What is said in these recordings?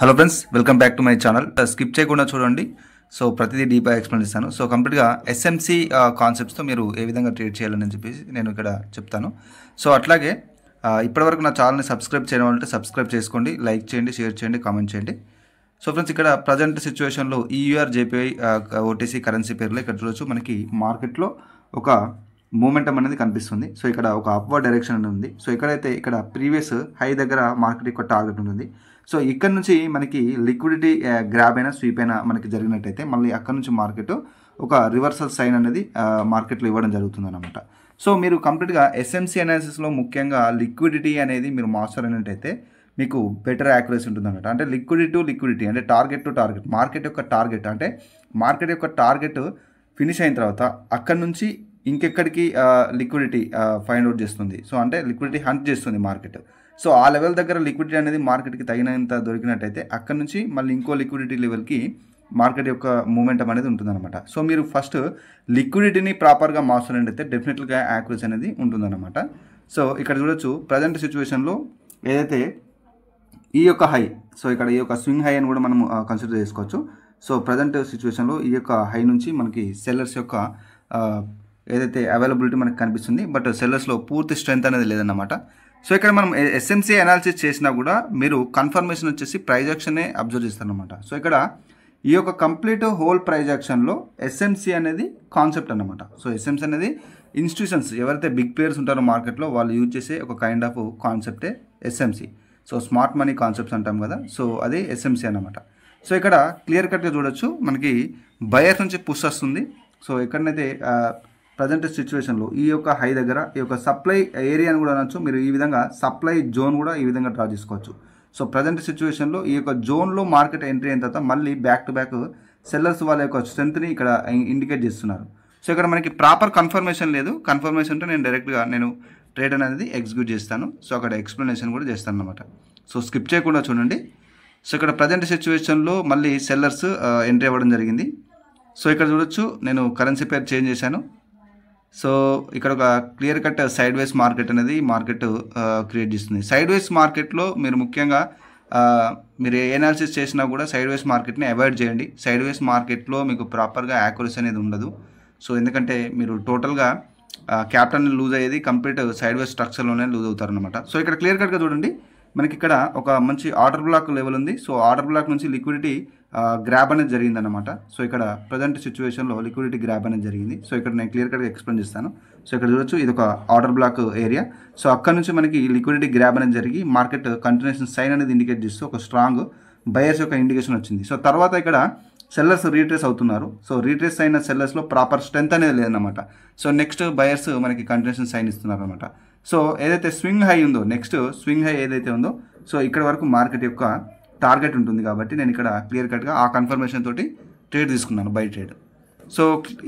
Hello friends, welcome back to my channel. Skip చేయకుండా చూడండి. So ప్రతిదీ డీప్గా ఎక్స్ప్లెయిన్ చేస్తాను. సో కంప్లీట్గా ఎస్ఎంసి కాన్సెప్ట్స్తో మీరు ఏ విధంగా ట్రేడ్ చేయాలని చెప్పేసి నేను ఇక్కడ చెప్తాను. సో అట్లాగే ఇప్పటివరకు నా ఛానల్ని సబ్స్క్రైబ్ చేయడం అంటే సబ్స్క్రైబ్ చేసుకోండి, లైక్ చేయండి, షేర్ చేయండి, కామెంట్ చేయండి. సో ఫ్రెండ్స్, ఇక్కడ ప్రజెంట్ సిచ్యువేషన్లో ఈయూఆర్ జేపీఐ ఓటీసీ కరెన్సీ పేరులో ఇక్కడ చూడొచ్చు మనకి మార్కెట్లో ఒక మూమెంటం అనేది కనిపిస్తుంది. సో ఇక్కడ ఒక అప్వర్డ్ డైరెక్షన్ అనేది ఉంది. సో ఇక్కడ ప్రీవియస్ హై దగ్గర మార్కెట్ యొక్క టార్గెట్ ఉంటుంది. సో ఇక్కడ నుంచి మనకి లిక్విడిటీ గ్రాబ్ అయినా స్వీప్ అయినా మనకి జరిగినట్టయితే మళ్ళీ అక్కడ నుంచి మార్కెట్ ఒక రివర్సల్ సైన్ అనేది మార్కెట్లో ఇవ్వడం జరుగుతుంది అనమాట. సో మీరు కంప్లీట్గా ఎస్ఎంసి అనాలిసిస్లో ముఖ్యంగా లిక్విడిటీ అనేది మీరు మాస్టర్ అయినట్టయితే మీకు బెటర్ యాక్యురసీ ఉంటుంది అనమాట. అంటే లిక్విడిటీ టు లిక్విడిటీ, అంటే టార్గెట్ టు టార్గెట్, మార్కెట్ యొక్క టార్గెట్ ఫినిష్ అయిన తర్వాత అక్కడ నుంచి ఇంకెక్కడికి లిక్విడిటీ ఫైండ్ అవుట్ చేస్తుంది. సో అంటే లిక్విడిటీ హంట్ చేస్తుంది మార్కెట్. సో ఆ లెవెల్ దగ్గర లిక్విడిటీ అనేది మార్కెట్కి తగినంత దొరికినట్టయితే అక్కడ నుంచి మళ్ళీ ఇంకో లిక్విడిటీ లెవెల్కి మార్కెట్ యొక్క మూమెంటం అనేది ఉంటుందన్నమాట. సో మీరు ఫస్ట్ లిక్విడిటీని ప్రాపర్గా మాస్టర్ డెఫినెట్గా యాక్యురసీ అనేది ఉంటుందన్నమాట. సో ఇక్కడ చూడొచ్చు ప్రజెంట్ సిచ్యువేషన్లో ఏదైతే ఈ యొక్క హై, సో ఇక్కడ ఈ యొక్క స్వింగ్ హై అని కూడా మనం కన్సిడర్ చేసుకోవచ్చు. సో ప్రజెంట్ సిచ్యువేషన్లో ఈ యొక్క హై నుంచి మనకి సెల్లర్స్ యొక్క ఏదైతే అవైలబిలిటీ మనకు కనిపిస్తుంది, బట్ సెల్లర్స్లో పూర్తి స్ట్రెంత్ అనేది లేదన్నమాట. సో ఇక్కడ మనం ఎస్ఎంసీ అనాలిసిస్ చేసినా కూడా మీరు కన్ఫర్మేషన్ వచ్చేసి ప్రైజ్ యాక్షనే అబ్జర్వ్ చేస్తారనమాట. సో ఇక్కడ ఈ యొక్క కంప్లీట్ హోల్ ప్రైజ్ యాక్షన్లో ఎస్ఎంసీ అనేది కాన్సెప్ట్ అనమాట. సో ఎస్ఎంసీ అనేది ఇన్స్టిట్యూషన్స్ ఎవరైతే బిగ్ ప్లేయర్స్ ఉంటారో మార్కెట్లో వాళ్ళు యూజ్ చేసే ఒక కైండ్ ఆఫ్ కాన్సెప్టే SMC. So smart money concepts అంటాం కదా, సో అది ఎస్ఎంసీ అనమాట. సో ఇక్కడ క్లియర్ కట్గా చూడొచ్చు మనకి బయర్స్ నుంచి పుష్ వస్తుంది. సో ఎక్కడనైతే ప్రజెంట్ సిచ్యువేషన్లో ఈ యొక్క హై దగ్గర ఈ యొక్క సప్లై ఏరియాని కూడా అనొచ్చు, మీరు ఈ విధంగా సప్లై జోన్ కూడా ఈ విధంగా డ్రా చేసుకోవచ్చు. సో ప్రజెంట్ సిచ్యువేషన్లో ఈ యొక్క జోన్లో మార్కెట్ ఎంట్రీ అయిన తర్వాత మళ్ళీ బ్యాక్ టు బ్యాక్ సెల్లర్స్ వాళ్ళ యొక్క స్ట్రెంత్ని ఇక్కడ ఇండికేట్ చేస్తున్నారు. సో ఇక్కడ మనకి ప్రాపర్ కన్ఫర్మేషన్ లేదు. కన్ఫర్మేషన్ ఉంటే నేను డైరెక్ట్గా ట్రేడ్ అనేది ఎగ్జిక్యూట్ చేస్తాను. సో అక్కడ ఎక్స్ప్లెనేషన్ కూడా చేస్తాను అనమాట. సో స్కిప్ చేయకుండా చూడండి. సో ఇక్కడ ప్రజెంట్ సిచ్యువేషన్లో మళ్ళీ సెల్లర్స్ ఎంట్రీ అవ్వడం జరిగింది. సో ఇక్కడ చూడొచ్చు నేను కరెన్సీ పేరు చేంజ్ చేశాను. సో ఇక్కడ ఒక క్లియర్ కట్ సైడ్ వేస్ మార్కెట్ అనేది మార్కెట్ క్రియేట్ చేస్తుంది. సైడ్ వేస్ మార్కెట్లో మీరు ముఖ్యంగా మీరు ఏ అనాలిసిస్ చేసినా కూడా సైడ్ వేస్ మార్కెట్ని అవాయిడ్ చేయండి. సైడ్ వేస్ మార్కెట్లో మీకు ప్రాపర్గా యాక్యురసీ అనేది ఉండదు. సో ఎందుకంటే మీరు టోటల్గా క్యాపిటల్ని లూజ్ అయ్యేది కంప్లీట్ సైడ్ వేస్ స్ట్రక్చర్లోనే లూజ్ అవుతారనమాట. సో ఇక్కడ క్లియర్ కట్గా చూడండి మనకి ఇక్కడ ఒక మంచి ఆర్డర్ బ్లాక్ లెవెల్ ఉంది. సో ఆర్డర్ బ్లాక్ నుంచి లిక్విడిటీ గ్రాబ్ అనేది జరిగిందనమాట. సో ఇక్కడ ప్రజెంట్ సిచ్యువేషన్లో లిక్విడిటీ గ్రాబ్ అనేది జరిగింది. సో ఇక్కడ నేను క్లియర్ కట్గా ఎక్స్ప్లెయిన్ చేస్తాను. సో ఇక్కడ చూడొచ్చు ఇది ఒక ఆర్డర్ బ్లాక్ ఏరియా. సో అక్కడ నుంచి మనకి లిక్విడిటీ గ్రాబ్ అనేది జరిగి మార్కెట్ కంటిన్యూషన్ సైన్ అనేది ఇండికేట్ చేస్తూ ఒక స్ట్రాంగ్ బయర్స్ యొక్క ఇండికేషన్ వచ్చింది. సో తర్వాత ఇక్కడ సెల్లర్స్ రీట్రేస్ అవుతున్నారు. సో రీట్రేస్ అయిన సెల్లర్స్లో ప్రాపర్ స్ట్రెంత్ అనేది లేదన్నమాట. సో నెక్స్ట్ బయర్స్ మనకి కంటిన్యూషన్ సైన్ ఇస్తున్నారు అనమాట. సో ఏదైతే స్వింగ్ హై ఉందో, నెక్స్ట్ స్వింగ్ హై ఏదైతే ఉందో, సో ఇక్కడ వరకు మార్కెట్ యొక్క టార్గెట్ ఉంటుంది కాబట్టి నేను ఇక్కడ క్లియర్ కట్గా ఆ కన్ఫర్మేషన్ తోటి ట్రేడ్ తీసుకున్నాను, బై ట్రేడ్. సో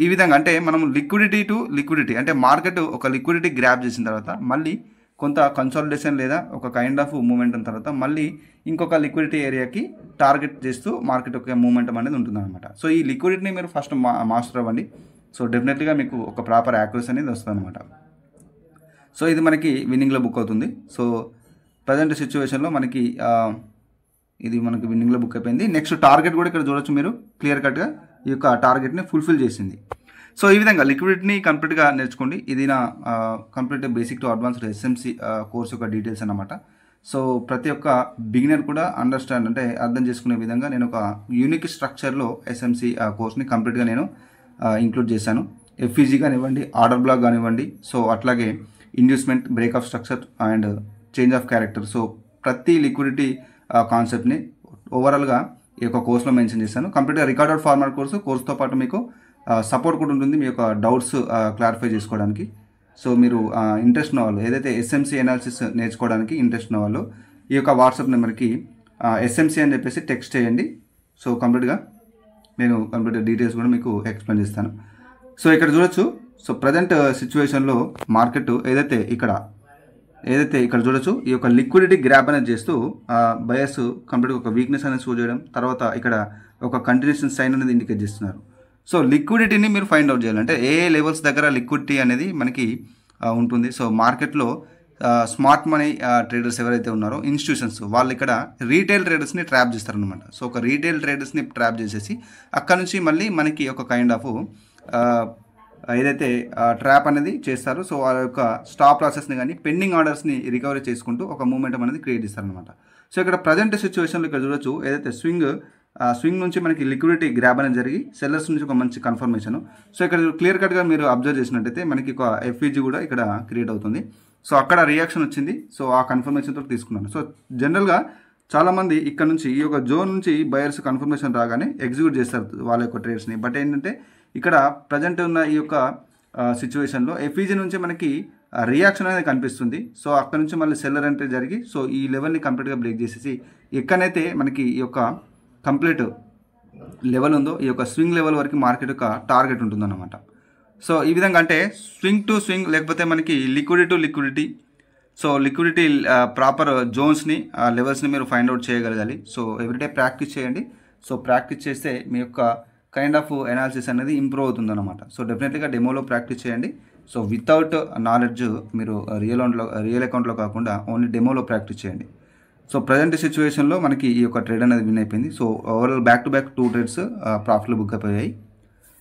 ఈ విధంగా అంటే మనం లిక్విడిటీ టు లిక్విడిటీ, అంటే మార్కెట్ ఒక లిక్విడిటీ గ్రాబ్ చేసిన తర్వాత మళ్ళీ కొంత కన్సాలిడేషన్ లేదా ఒక కైండ్ ఆఫ్ మూమెంటం తర్వాత మళ్ళీ ఇంకొక లిక్విడిటీ ఏరియాకి టార్గెట్ చేస్తూ మార్కెట్ యొక్క మూమెంటం అనేది ఉంటుందన్నమాట. సో ఈ లిక్విడిటీని మీరు ఫస్ట్ మాస్టర్ అవ్వండి. సో డెఫినెట్గా మీకు ఒక ప్రాపర్ యాక్యురసీ అనేది వస్తుంది అనమాట. సో ఇది మనకి విన్నింగ్లో బుక్ అవుతుంది. సో ప్రజెంట్ సిచ్యువేషన్లో మనకి ఇది మనకి విన్నింగ్లో బుక్ అయిపోయింది. నెక్స్ట్ టార్గెట్ కూడా ఇక్కడ చూడొచ్చు మీరు క్లియర్ కట్గా ఈ యొక్క టార్గెట్ని ఫుల్ఫిల్ చేసింది. సో ఈ విధంగా లిక్విడిటీని కంప్లీట్గా నేర్చుకోండి. ఇది నా complete basic to advanced SMC course యొక్క డీటెయిల్స్ అన్నమాట. సో ప్రతి ఒక్క బిగినర్ కూడా అండర్స్టాండ్ అంటే అర్థం చేసుకునే విధంగా నేను ఒక యూనిక్ స్ట్రక్చర్లో ఎస్ఎంసి కోర్స్ని కంప్లీట్గా నేను ఇంక్లూడ్ చేశాను. ఎఫ్ఈజీ కానివ్వండి, ఆర్డర్ బ్లాక్ కానివ్వండి, సో అట్లాగే inducement, break of structure and change of character. So ప్రతి లిక్విడిటీ కాన్సెప్ట్ని ఓవరాల్గా ఈ యొక్క కోర్సులో మెన్షన్ చేశాను. కంప్లీట్గా రికార్డెడ్ ఫార్మాట్ కోర్సుతో పాటు మీకు సపోర్ట్ కూడా ఉంటుంది మీ యొక్క డౌట్స్ క్లారిఫై చేసుకోవడానికి. సో మీరు ఇంట్రెస్ట్ ఉన్న వాళ్ళు, ఏదైతే ఎస్ఎంసి అనాలిసిస్ నేర్చుకోవడానికి ఇంట్రెస్ట్ ఉన్న వాళ్ళు ఈ యొక్క వాట్సాప్ నెంబర్కి ఎస్ఎంసి అని చెప్పేసి టెక్స్ట్ చేయండి. సో కంప్లీట్గా నేను కంప్లీట్ డీటెయిల్స్ కూడా మీకు ఎక్స్ప్లెయిన్ చేస్తాను. సో ఇక్కడ చూడొచ్చు. సో ప్రజెంట్ సిచ్యువేషన్లో మార్కెట్ ఏదైతే ఇక్కడ చూడొచ్చు ఈ యొక్క లిక్విడిటీ గ్రాబ్ అనేది చేస్తూ బయర్స్ కంప్లీట్గా ఒక వీక్నెస్ అనేది షో చేయడం, తర్వాత ఇక్కడ ఒక కంటిన్యూషన్ సైన్ అనేది ఇండికేట్ చేస్తున్నారు. సో లిక్విడిటీని మీరు ఫైండ్ అవుట్ చేయాలంటే ఏ లెవెల్స్ దగ్గర లిక్విడిటీ అనేది మనకి ఉంటుంది. సో మార్కెట్లో స్మార్ట్ మనీ ట్రేడర్స్ ఎవరైతే ఉన్నారో ఇన్స్టిట్యూషన్స్ వాళ్ళు ఇక్కడ రీటైల్ ట్రేడర్స్ని ట్రాప్ చేస్తారనమాట. సో ఒక రీటైల్ ట్రేడర్స్ని ట్రాప్ చేసేసి అక్కడ నుంచి మళ్ళీ మనకి ఒక కైండ్ ఆఫ్ ఏదైతే ట్రాప్ అనేది చేస్తారో సో వాళ్ళ యొక్క స్టాప్ లాసెస్ని కానీ పెండింగ్ ఆర్డర్స్ని రికవరీ చేసుకుంటూ ఒక మూమెంటం అనేది క్రియేట్ చేస్తారనమాట. సో ఇక్కడ ప్రజెంట్ సిచ్యువేషన్లో ఇక్కడ చూడొచ్చు ఏదైతే స్వింగ్ నుంచి మనకి లిక్విడిటీ గ్రాబ్ అనేది జరిగి సెల్లర్స్ నుంచి ఒక మంచి కన్ఫర్మేషన్. సో ఇక్కడ క్లియర్ కట్గా మీరు అబ్జర్వ్ చేసినట్టయితే మనకి ఒక ఎఫ్ఈజీ కూడా ఇక్కడ క్రియేట్ అవుతుంది. సో అక్కడ రియాక్షన్ వచ్చింది. సో ఆ కన్ఫర్మేషన్తో తీసుకున్నాను. సో జనరల్గా చాలామంది ఇక్కడ నుంచి ఈ యొక్క జోన్ నుంచి బయర్స్ కన్ఫర్మేషన్ రాగానే ఎగ్జిక్యూట్ చేస్తారు వాళ్ళ యొక్క ట్రేడ్స్ని. బట్ ఏంటంటే ఇక్కడ ప్రజెంట్ ఉన్న ఈ యొక్క సిచ్యువేషన్లో ఎఫ్ఈజీ నుంచి మనకి రియాక్షన్ అనేది కనిపిస్తుంది. సో అక్కడ నుంచి మళ్ళీ సెల్లర్ ఎంట్రీ జరిగి సో ఈ లెవెల్ని కంప్లీట్గా బ్రేక్ చేసేసి ఎక్కడైతే మనకి ఈ యొక్క కంప్లీట్ లెవెల్ ఉందో ఈ యొక్క స్వింగ్ లెవెల్ వరకు మార్కెట్ యొక్క టార్గెట్ ఉంటుందన్నమాట. సో ఈ విధంగా అంటే స్వింగ్ టు స్వింగ్ లేకపోతే మనకి liquidity to liquidity so liquidity proper జోన్స్ని లెవెల్స్ని మీరు ఫైండ్ అవుట్ చేయగలగాలి. సో ఎవ్రీడే ప్రాక్టీస్ చేయండి. సో ప్రాక్టీస్ చేస్తే మీ యొక్క కైండ్ ఆఫ్ ఎనాలిసిస్ అనేది ఇంప్రూవ్ అవుతుందన్నమాట. సో డెఫినెట్లీగా డెమోలో ప్రాక్టీస్ చేయండి. సో వితౌట్ నాలెడ్జ్ మీరు రియల్ అకౌంట్లో కాకుండా ఓన్లీ డెమోలో ప్రాక్టీస్ చేయండి. సో ప్రజెంట్ సిచ్యువేషన్లో మనకి ఈ యొక్క ట్రేడ్ అనేది విన్ అయిపోయింది. So overall back to back 2 trades ప్రాఫిట్లో బుక్ అయిపోయాయి.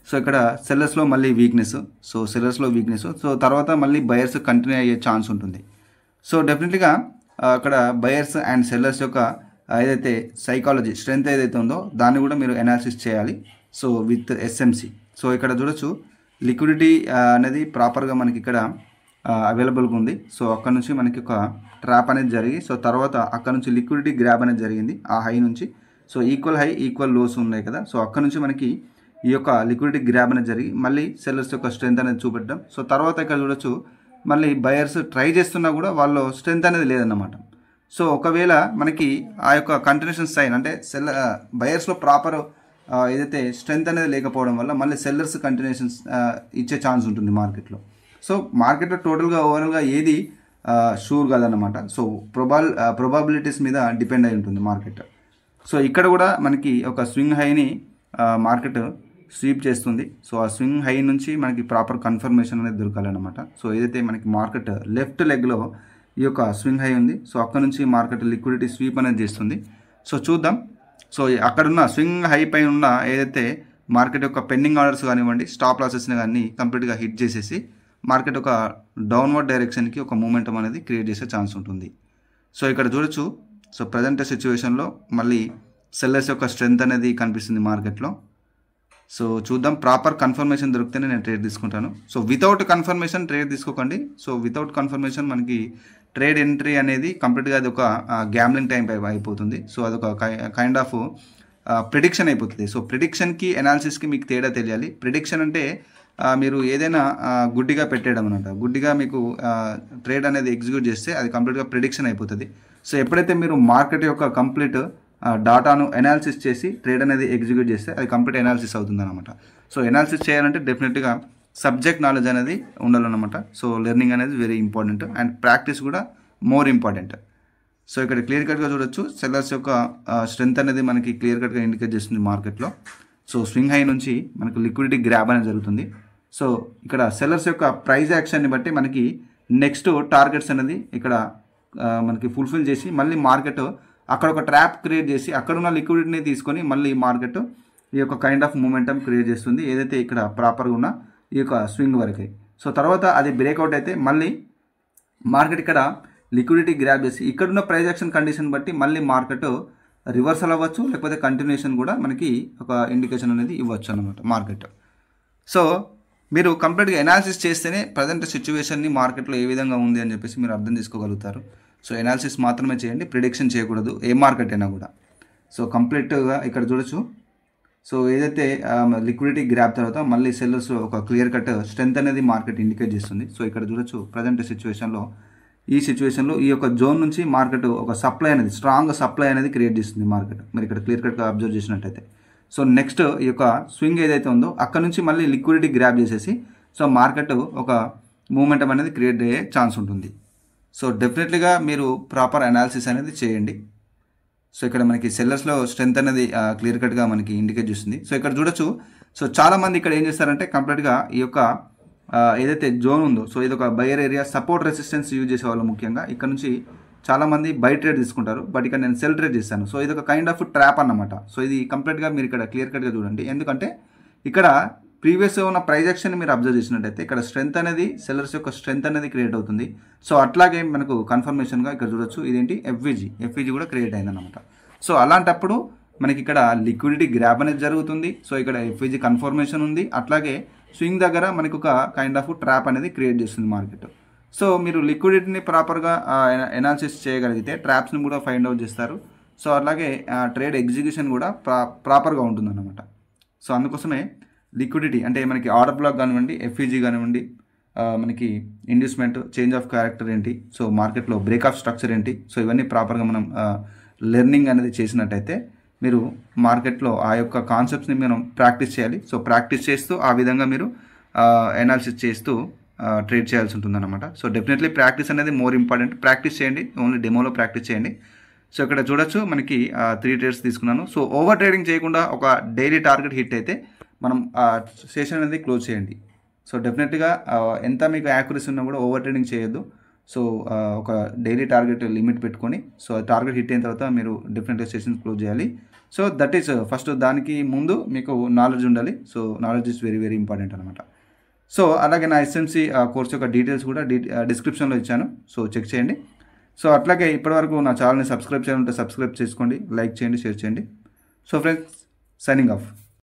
సో ఇక్కడ సెల్లర్స్లో మళ్ళీ వీక్నెస్. సో సెల్లర్స్లో వీక్నెస్. సో తర్వాత మళ్ళీ బయర్స్ కంటిన్యూ అయ్యే ఛాన్స్ ఉంటుంది. సో డెఫినెట్లీగా అక్కడ బయర్స్ అండ్ సెల్లర్స్ యొక్క ఏదైతే సైకాలజీ స్ట్రెంత్ ఏదైతే ఉందో దాన్ని కూడా మీరు అనాలిసిస్ చేయాలి. So with SMC. సో ఇక్కడ చూడొచ్చు లిక్విడిటీ అనేది ప్రాపర్గా మనకి ఇక్కడ అవైలబుల్గా ఉంది. సో అక్కడ నుంచి మనకి ఒక ట్రాప్ అనేది జరిగి సో తర్వాత అక్కడ నుంచి లిక్విడిటీ గ్రాబ్ అనేది జరిగింది ఆ హై నుంచి. So equal high equal lows ఉన్నాయి కదా. సో అక్కడ నుంచి మనకి ఈ యొక్క లిక్విడిటీ గ్రాబ్ అనేది జరిగి మళ్ళీ సెల్లర్స్ యొక్క స్ట్రెంత్ అనేది చూపెట్టడం. సో తర్వాత ఇక్కడ చూడొచ్చు మళ్ళీ బయర్స్ ట్రై చేస్తున్నా కూడా వాళ్ళు స్ట్రెంత్ అనేది లేదన్నమాట. సో ఒకవేళ మనకి ఆ యొక్క కంటిన్యూషన్ సైన్ అంటే బయర్స్లో ప్రాపర్ ఏదైతే స్ట్రెంత్ అనేది లేకపోవడం వల్ల మళ్ళీ సెల్లర్స్ కంటిన్యూషన్స్ ఇచ్చే ఛాన్స్ ఉంటుంది మార్కెట్లో. సో మార్కెట్లో టోటల్గా ఓవరాల్గా ఏది షూర్ కాదన్నమాట. సో ప్రొబాబిలిటీస్ మీద డిపెండ్ అయి ఉంటుంది మార్కెట్. సో ఇక్కడ కూడా మనకి ఒక స్వింగ్ హైని మార్కెట్ స్వీప్ చేస్తుంది. సో ఆ స్వింగ్ హై నుంచి మనకి ప్రాపర్ కన్ఫర్మేషన్ అనేది దొరకాలన్నమాట. సో ఏదైతే మనకి మార్కెట్ లెఫ్ట్ లెగ్లో ఈ యొక్క స్వింగ్ హై ఉంది. సో అక్కడ నుంచి మార్కెట్ లిక్విడిటీ స్వీప్ అనేది చేస్తుంది. సో చూద్దాం. సో అక్కడున్న స్వింగ్ హై పైన ఉన్న ఏదైతే మార్కెట్ యొక్క పెండింగ్ ఆర్డర్స్ కానివ్వండి స్టాప్ లాసెస్ని కానీ కంప్లీట్గా హిట్ చేసేసి మార్కెట్ ఒక డౌన్వర్డ్ డైరెక్షన్కి ఒక మూమెంటం అనేది క్రియేట్ చేసే ఛాన్స్ ఉంటుంది. సో ఇక్కడ చూడొచ్చు. సో ప్రజెంట్ సిచ్యువేషన్లో మళ్ళీ సెల్లర్స్ యొక్క స్ట్రెంత్ అనేది కనిపిస్తుంది మార్కెట్లో. సో చూద్దాం. ప్రాపర్ కన్ఫర్మేషన్ దొరికితేనే నేను ట్రేడ్ తీసుకుంటాను. సో వితౌట్ కన్ఫర్మేషన్ ట్రేడ్ తీసుకోకండి. సో వితౌట్ కన్ఫర్మేషన్ మనకి ట్రేడ్ ఎంట్రీ అనేది కంప్లీట్గా అది ఒక గ్యామ్లింగ్ టైం అయిపోతుంది. సో అదొక కైండ్ ఆఫ్ ప్రిడిక్షన్ అయిపోతుంది. సో ప్రిడిక్షన్కి అనాలిసిస్కి మీకు తేడా తెలియాలి. ప్రిడిక్షన్ అంటే మీరు ఏదైనా గుడ్డిగా పెట్టేయడం అనమాట. గుడ్డిగా మీకు ట్రేడ్ అనేది ఎగ్జిక్యూట్ చేస్తే అది కంప్లీట్గా ప్రిడిక్షన్ అయిపోతుంది. సో ఎప్పుడైతే మీరు మార్కెట్ యొక్క కంప్లీట్ డాటాను అనాలిసిస్ చేసి ట్రేడ్ అనేది ఎగ్జిక్యూట్ చేస్తే అది కంప్లీట్ అనాలిసిస్ అవుతుంది అనమాట. సో అనాలిసిస్ చేయాలంటే డెఫినెట్గా సబ్జెక్ట్ నాలెడ్జ్ అనేది ఉండాలన్నమాట. సో లెర్నింగ్ అనేది వెరీ ఇంపార్టెంట్ అండ్ ప్రాక్టీస్ కూడా మోర్ ఇంపార్టెంట్. సో ఇక్కడ క్లియర్ కట్గా చూడొచ్చు సెల్లర్స్ యొక్క స్ట్రెంత్ అనేది మనకి క్లియర్ కట్గా ఇండికేట్ చేస్తుంది మార్కెట్లో. సో స్వింగ్ హై నుంచి మనకు లిక్విడిటీ గ్రాబ్ అనేది జరుగుతుంది. సో ఇక్కడ సెల్లర్స్ యొక్క ప్రైస్ యాక్షన్ని బట్టి మనకి నెక్స్ట్ టార్గెట్స్ అనేది ఇక్కడ మనకి ఫుల్ఫిల్ చేసి మళ్ళీ మార్కెట్ అక్కడ ఒక ట్రాప్ క్రియేట్ చేసి అక్కడున్న లిక్విడిటీని తీసుకొని మళ్ళీ మార్కెట్ ఈ యొక్క కైండ్ ఆఫ్ మూమెంటం క్రియేట్ చేస్తుంది ఏదైతే ఇక్కడ ప్రాపర్గా ఉన్న ఈ యొక్క స్వింగ్ వరకే. సో తర్వాత అది బ్రేక్అవుట్ అయితే మళ్ళీ మార్కెట్ ఇక్కడ లిక్విడిటీ గ్రాబ్ చేసి ఇక్కడున్న ప్రైస్ యాక్షన్ కండిషన్ బట్టి మళ్ళీ మార్కెట్ రివర్సల్ అవ్వచ్చు లేకపోతే కంటిన్యూషన్ కూడా మనకి ఒక ఇండికేషన్ అనేది ఇవ్వచ్చు అనమాట మార్కెట్. సో మీరు కంప్లీట్గా ఎనాలిసిస్ చేస్తేనే ప్రజెంట్ సిచ్యువేషన్ని మార్కెట్లో ఏ విధంగా ఉంది అని చెప్పేసి మీరు అర్థం చేసుకోగలుగుతారు. సో ఎనాలిసిస్ మాత్రమే చేయండి, ప్రిడిక్షన్ చేయకూడదు ఏ మార్కెట్ అయినా కూడా. సో కంప్లీట్గా ఇక్కడ చూడొచ్చు. సో ఏదైతే లిక్విడిటీ గ్రాబ్ తర్వాత మళ్ళీ సెల్లర్స్ ఒక క్లియర్ కట్ స్ట్రెంత్ అనేది మార్కెట్ ఇండికేట్ చేస్తుంది. సో ఇక్కడ చూడొచ్చు ప్రజెంట్ సిచ్యువేషన్లో ఈ యొక్క జోన్ నుంచి మార్కెట్ ఒక సప్లై అనేది స్ట్రాంగ్ సప్లై అనేది క్రియేట్ చేస్తుంది మార్కెట్. మీరు ఇక్కడ క్లియర్ కట్గా అబ్జర్వ్ చేసినట్టయితే. సో నెక్స్ట్ ఈ యొక్క స్వింగ్ ఏదైతే ఉందో అక్కడ నుంచి మళ్ళీ లిక్విడిటీ గ్రాబ్ చేసేసి సో మార్కెట్ ఒక మూమెంటం అనేది క్రియేట్ అయ్యే ఛాన్స్ ఉంటుంది. సో డెఫినెట్లీగా మీరు ప్రాపర్ అనాలిసిస్ అనేది చేయండి. సో ఇక్కడ మనకి సెల్లర్స్లో స్ట్రెంత్ అనేది క్లియర్ కట్గా మనకి ఇండికేట్ చేస్తుంది. సో ఇక్కడ చూడొచ్చు. సో చాలామంది ఇక్కడ ఏం చేస్తారంటే కంప్లీట్గా ఈ యొక్క ఏదైతే జోన్ ఉందో, సో ఇది ఒక buyer area, support resistance use చేసేవాళ్ళు ముఖ్యంగా. ఇక్కడ నుంచి చాలామంది బై ట్రేడ్ తీసుకుంటారు, బట్ ఇక్కడ నేను సెల్ ట్రేడ్ చేస్తాను. సో ఇది ఒక కైండ్ ఆఫ్ ట్రాప్ అన్నమాట. సో ఇది కంప్లీట్గా మీరు ఇక్కడ క్లియర్ కట్గా చూడండి. ఎందుకంటే ఇక్కడ ప్రీవియస్ ఉన్న ప్రైజ్ యాక్షన్ మీరు అబ్జర్వ్ చేసినట్టయితే ఇక్కడ స్ట్రెంత్ అనేది, సెల్లర్స్ యొక్క స్ట్రెంత్ అనేది క్రియేట్ అవుతుంది. సో అట్లాగే మనకు కన్ఫర్మేషన్గా ఇక్కడ చూడొచ్చు, ఇదేంటి ఎఫ్విజీ కూడా క్రియేట్ అయిందన్నమాట. సో అలాంటప్పుడు మనకి ఇక్కడ లిక్విడిటీ గ్రాబ్ అనేది జరుగుతుంది. సో ఇక్కడ ఎఫ్విజీ కన్ఫర్మేషన్ ఉంది, అట్లాగే స్వింగ్ దగ్గర మనకు ఒక కైండ్ ఆఫ్ ట్రాప్ అనేది క్రియేట్ చేస్తుంది మార్కెట్. సో మీరు లిక్విడిటీని ప్రాపర్గా ఎనాలిసిస్ చేయగలిగితే ట్రాప్స్ని కూడా ఫైండ్ అవుట్ చేస్తారు. సో అలాగే ట్రేడ్ ఎగ్జిక్యూషన్ కూడా ప్రాపర్గా ఉంటుందన్నమాట. సో అందుకోసమే లిక్విడిటీ అంటే మనకి ఆర్డర్ బ్లాక్ కానివ్వండి, ఎఫ్ఈజీ కానివ్వండి, మనకి ఇండ్యూస్మెంట్, చేంజ్ ఆఫ్ క్యారెక్టర్ ఏంటి, సో మార్కెట్లో బ్రేక్ ఆఫ్ స్ట్రక్చర్ ఏంటి, సో ఇవన్నీ ప్రాపర్గా మనం లెర్నింగ్ అనేది చేసినట్టయితే మీరు మార్కెట్లో ఆ యొక్క కాన్సెప్ట్స్ని మనం ప్రాక్టీస్ చేయాలి. సో ప్రాక్టీస్ చేస్తూ ఆ విధంగా మీరు ఎనాలిసిస్ చేస్తూ ట్రేడ్ చేయాల్సి ఉంటుందన్నమాట. సో డెఫినెట్లీ ప్రాక్టీస్ అనేది మోర్ ఇంపార్టెంట్. ప్రాక్టీస్ చేయండి, ఓన్లీ డెమోలో ప్రాక్టీస్ చేయండి. సో ఇక్కడ చూడొచ్చు మనకి 3 ట్రేడ్స్ తీసుకున్నాను. సో ఓవర్ ట్రేడింగ్ చేయకుండా ఒక డైలీ టార్గెట్ హిట్ అయితే మనం సెషన్ అనేది క్లోజ్ చేయండి. సో డెఫినెట్గా ఎంత మీకు యాక్యురసీ ఉన్నా కూడా ఓవర్ ట్రేడింగ్ చేయొద్దు. సో ఒక డైలీ టార్గెట్ లిమిట్ పెట్టుకొని, సో టార్గెట్ హిట్ అయిన తర్వాత మీరు డెఫినెట్గా సెషన్ క్లోజ్ చేయాలి. So that is first. దానికి ముందు మీకు నాలెడ్జ్ ఉండాలి. So knowledge is very very important అనమాట. సో అలాగే నా ఎస్ఎంసి కోర్స్ యొక్క డీటెయిల్స్ కూడా డిస్క్రిప్షన్లో ఇచ్చాను. సో చెక్ చేయండి. సో అట్లాగే ఇప్పటివరకు నా ఛానల్ని సబ్స్క్రైబ్ చేయాలంటే సబ్స్క్రైబ్ చేసుకోండి, లైక్ చేయండి, షేర్ చేయండి. So friends, signing off.